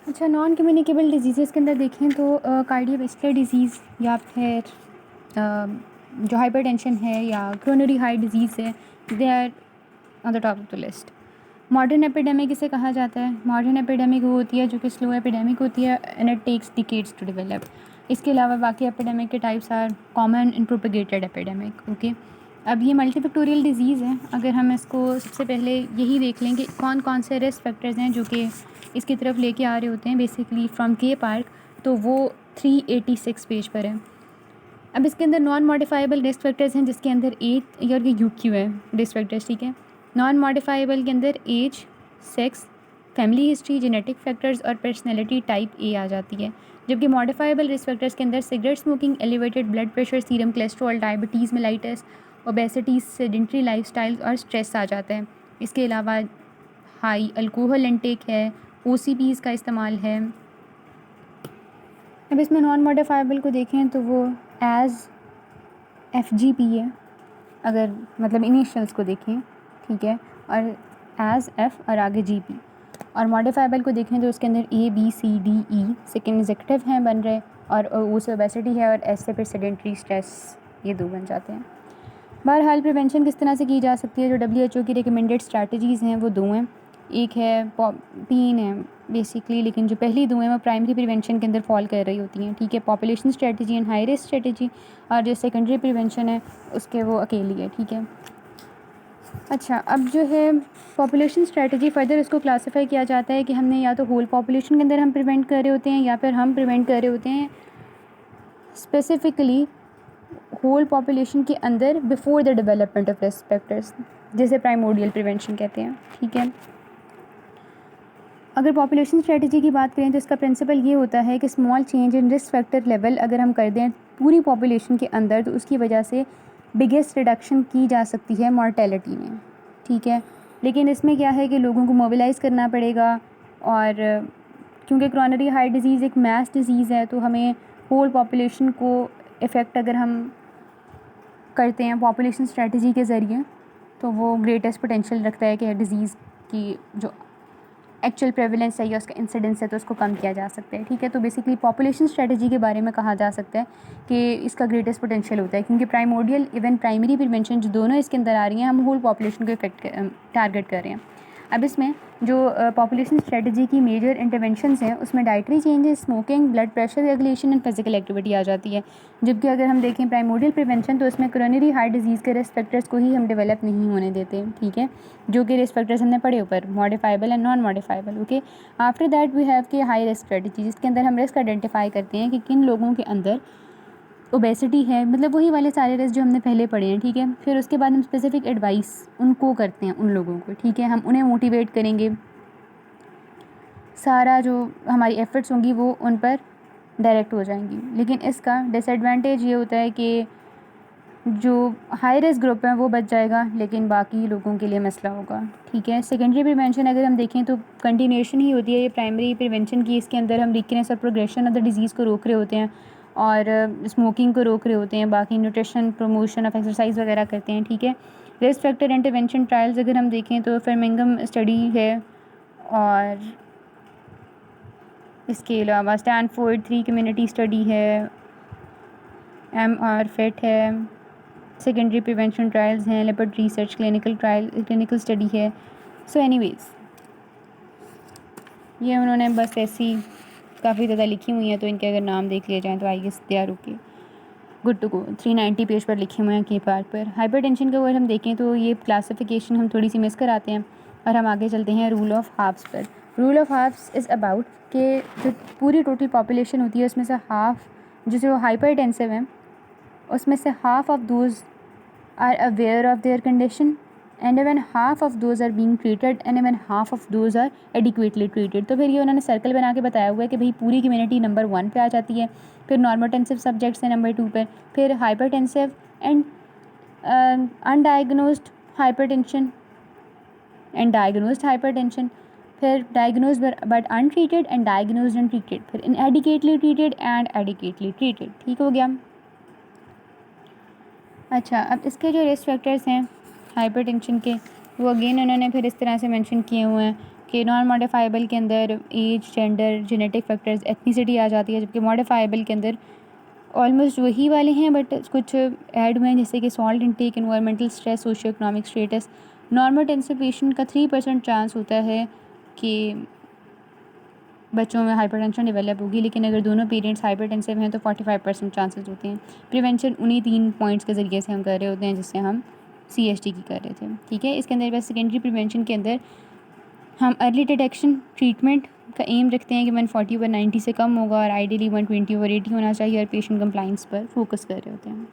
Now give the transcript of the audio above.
अच्छा, non communicable disease के अंदर देखें तो कार्डियोवैस्कुलर डिजीज़ या फिर जो हाइपरटेंशन है या क्रोनरी हार्ट डिजीज़ है, they are on the top of the list. Modern epidemic इसे कहा जाता है। मॉडर्न एपिडेमिक वो होती है जो कि स्लो एपिडेमिक होती है and it takes decades to develop. इसके अलावा बाकी एपिडेमिक के types are common and propagated epidemic. Okay, अब ये मल्टीफैक्टोरियल डिजीज़ है। अगर हम इसको सबसे पहले यही देख लें कि कौन कौन से रिस्क फैक्टर्स हैं जो कि इसकी तरफ लेके आ रहे होते हैं बेसिकली फ्रॉम के पार्क, तो वो 386 पेज पर है। अब इसके अंदर नॉन मॉडिफाइबल रिस्क फैक्टर्स हैं जिसके अंदर एज और ये UQ है रिस्क फैक्टर्स, ठीक है। नॉन मॉडिफाइबल के अंदर age, sex, family history, genetic factors और पर्सनैलिटी टाइप ए आ जाती है। जबकि मॉडिफाइबल रिस्क फैक्टर्स के अंदर cigarette smoking, elevated blood pressure, serum cholesterol, diabetes mellitus, obesity, sedentary lifestyle और स्ट्रेस आ जाता है। इसके अलावा हाई अल्कोहल इंटेक है, OCPs का इस्तेमाल है। अब इसमें नॉन मॉडिफाइबल को देखें तो वो एज FGP है, अगर मतलब इनिशियल्स को देखें, ठीक है, और एज F और आगे GP। और मॉडिफाइबल को देखें तो उसके अंदर ABCDE सेकेंड एग्जेक्टिव हैं बन रहे, और O से ओबेसिटी है, और S से फिर सेडेंट्री स्ट्रेस, ये 2 बन जाते हैं। बहरहाल प्रिवेंशन किस तरह से की जा सकती है, जो WHO की रिकमेंडेड स्ट्रैटेजीज़ हैं वो 2 हैं। एक है 3 है बेसिकली, लेकिन जो पहली 2 हैं वो प्राइमरी प्रिवेंशन के अंदर फॉल कर रही होती हैं, ठीक है। Population strategy and high risk strategy, और जो सेकेंडरी प्रिवेंशन है उसके वो अकेली है, ठीक है। अच्छा, अब जो है पॉपुलेशन स्ट्रेटजी फर्दर इसको क्लासीफाई किया जाता है कि हमने या तो होल पॉपुलेशन के अंदर हम प्रिवेंट कर रहे होते हैं या फिर हम प्रिवेंट कर रहे होते हैं स्पेसिफिकली होल पॉपुलेशन के अंदर before the development of risk factors, जिसे प्राइमोर्डियल प्रिवेंशन कहते हैं, ठीक है। अगर पॉपुलेशन स्ट्रेटजी की बात करें तो इसका प्रिंसिपल ये होता है कि small change in risk factor level अगर हम कर दें पूरी पॉपुलेशन के अंदर, तो उसकी वजह से बिगेस्ट रिडक्शन की जा सकती है मॉर्टेलिटी में, ठीक है। लेकिन इसमें क्या है कि लोगों को मोबिलाइज़ करना पड़ेगा, और क्योंकि क्रोनरी हार्ट डिज़ीज़ एक मैस डिज़ीज़ है, तो हमें होल पॉपुलेशन को इफ़ेक्ट अगर हम करते हैं पॉपुलेशन स्ट्रेटजी के ज़रिए, तो वो ग्रेटेस्ट पोटेंशियल रखता है कि डिज़ीज़ की जो एक्चुअल प्रेवलेंस है या उसका इंसिडेंस है तो उसको कम किया जा सकता है, ठीक है। तो बेसिकली पॉपुलेशन स्ट्रेटजी के बारे में कहा जा सकता है कि इसका ग्रेटेस्ट पोटेंशियल होता है, क्योंकि प्राइमोर्डियल इवन प्राइमरी प्रिवेंशन जो दोनों इसके अंदर आ रही हैं, हम होल पॉपुलेशन को इफेक्ट टारगेट कर रहे हैं। अब इसमें जो पॉपुलेशन स्ट्रेटजी की मेजर इंटरवेंशंस हैं उसमें dietary changes, smoking, blood pressure regulation and physical activity आ जाती है। जबकि अगर हम देखें प्राइमोर्डियल प्रिवेंशन, तो उसमें क्रोनरी हार्ट डिजीज़ के रिस्क फैक्टर्स को ही हम डेवलप नहीं होने देते, ठीक है, जो कि रिस्क फैक्टर्स हमने पढ़े ऊपर, modifiable and non modifiable. Okay, after that we have के हाई रिस्क स्ट्रेटजी, जिसके अंदर हम रिस्क आइडेंटिफाई करते हैं कि किन लोगों के अंदर ओबेसिटी है, मतलब वही वाले सारे रिस्क जो हमने पहले पढ़े हैं, ठीक है। फिर उसके बाद हम स्पेसिफिक एडवाइस उनको करते हैं उन लोगों को, ठीक है, हम उन्हें मोटिवेट करेंगे, सारा जो हमारी एफ़र्ट्स होंगी वो उन पर डायरेक्ट हो जाएंगी। लेकिन इसका डिसएडवांटेज ये होता है कि जो हाई रिस्क ग्रुप है वो बच जाएगा, लेकिन बाकी लोगों के लिए मसला होगा, ठीक है। सेकेंडरी प्रिवेंशन अगर हम देखें तो कंटिन्यूएशन ही होती है ये प्राइमरी प्रिवेंशन की। इसके अंदर हम रिकनेस और प्रोग्रेशन ऑफ द डिज़ीज़ को रोक रहे होते हैं, और स्मोकिंग को रोक रहे होते हैं, बाकी न्यूट्रिशन, प्रमोशन ऑफ एक्सरसाइज वगैरह करते हैं, ठीक है। रिस्क फैक्टर इंटरवेंशन ट्रायल्स अगर हम देखें तो फर्मिंगम स्टडी है, और इसके अलावा स्टैनफोर्ड 3 कम्युनिटी स्टडी है, MR-FIT है, सेकेंडरी प्रिवेंशन ट्रायल्स हैं, लेपर्ड रिसर्च क्लिनिकल स्टडी है। सो एनीवेज ये उन्होंने बस ऐसी काफ़ी ज़्यादा लिखी हुई हैं, तो इनके अगर नाम देख लिए जाएँ तो आई गेस तैयार होके गुड टू गो। 390 पेज पर लिखे हुए हैं के पार्ट पर। हाइपरटेंशन का अगर हम देखें तो ये क्लासिफिकेशन हम थोड़ी सी मिस कराते हैं, और हम आगे चलते हैं रूल ऑफ हाफ्स पर। Rule of halves is about कि जो पूरी टोटल पॉपुलेशन होती है उसमें से हाफ जो हाइपरटेंसिव हैं उसमें से half of those are aware of their condition, and even half of those are being treated, and even half of those are adequately treated। तो फिर ये उन्होंने सर्कल बना के बताया हुआ है कि भाई पूरी कम्युनिटी नंबर 1 पे आ जाती है, फिर नॉर्मोटेंसिव सब्जेक्ट्स हैं नंबर 2 पर, फिर hypertensive and undiagnosed hypertension and diagnosed hypertension, फिर diagnosed but untreated and diagnosed and treated, फिर inadequately treated and adequately treated, ठीक हो गया। अच्छा, अब इसके जो रिस्क फैक्टर्स हैं हाइपरटेंशन के, वो अगेन उन्होंने फिर इस तरह से मेंशन किए हुए हैं कि नॉन मॉडिफाइबल के अंदर age, gender, genetic factors, ethnicity आ जाती है, जबकि मॉडिफाइबल के अंदर ऑलमोस्ट वही वाले हैं बट कुछ ऐड हुए हैं, जैसे कि salt intake, environmental stress, socio economic status. Normal tensive patient का 3% चांस होता है कि बच्चों में हाइपरटेंशन डेवलप होगी, लेकिन अगर दोनों पेरेंट्स हाइपरटेंसिव हैं तो 45% चांसेस होते हैं। प्रिवेंशन उन्हीं 3 पॉइंट्स के ज़रिए से हम कर रहे होते हैं जिससे हम CST की कर रहे थे, ठीक है। इसके अंदर बस सेकेंडरी प्रिवेंशन के अंदर हम अर्ली डिटेक्शन ट्रीटमेंट का एम रखते हैं कि 140/90 से कम होगा और आइडियली 120/80 होना चाहिए, और पेशेंट कंप्लाइंस पर फोकस कर रहे होते हैं।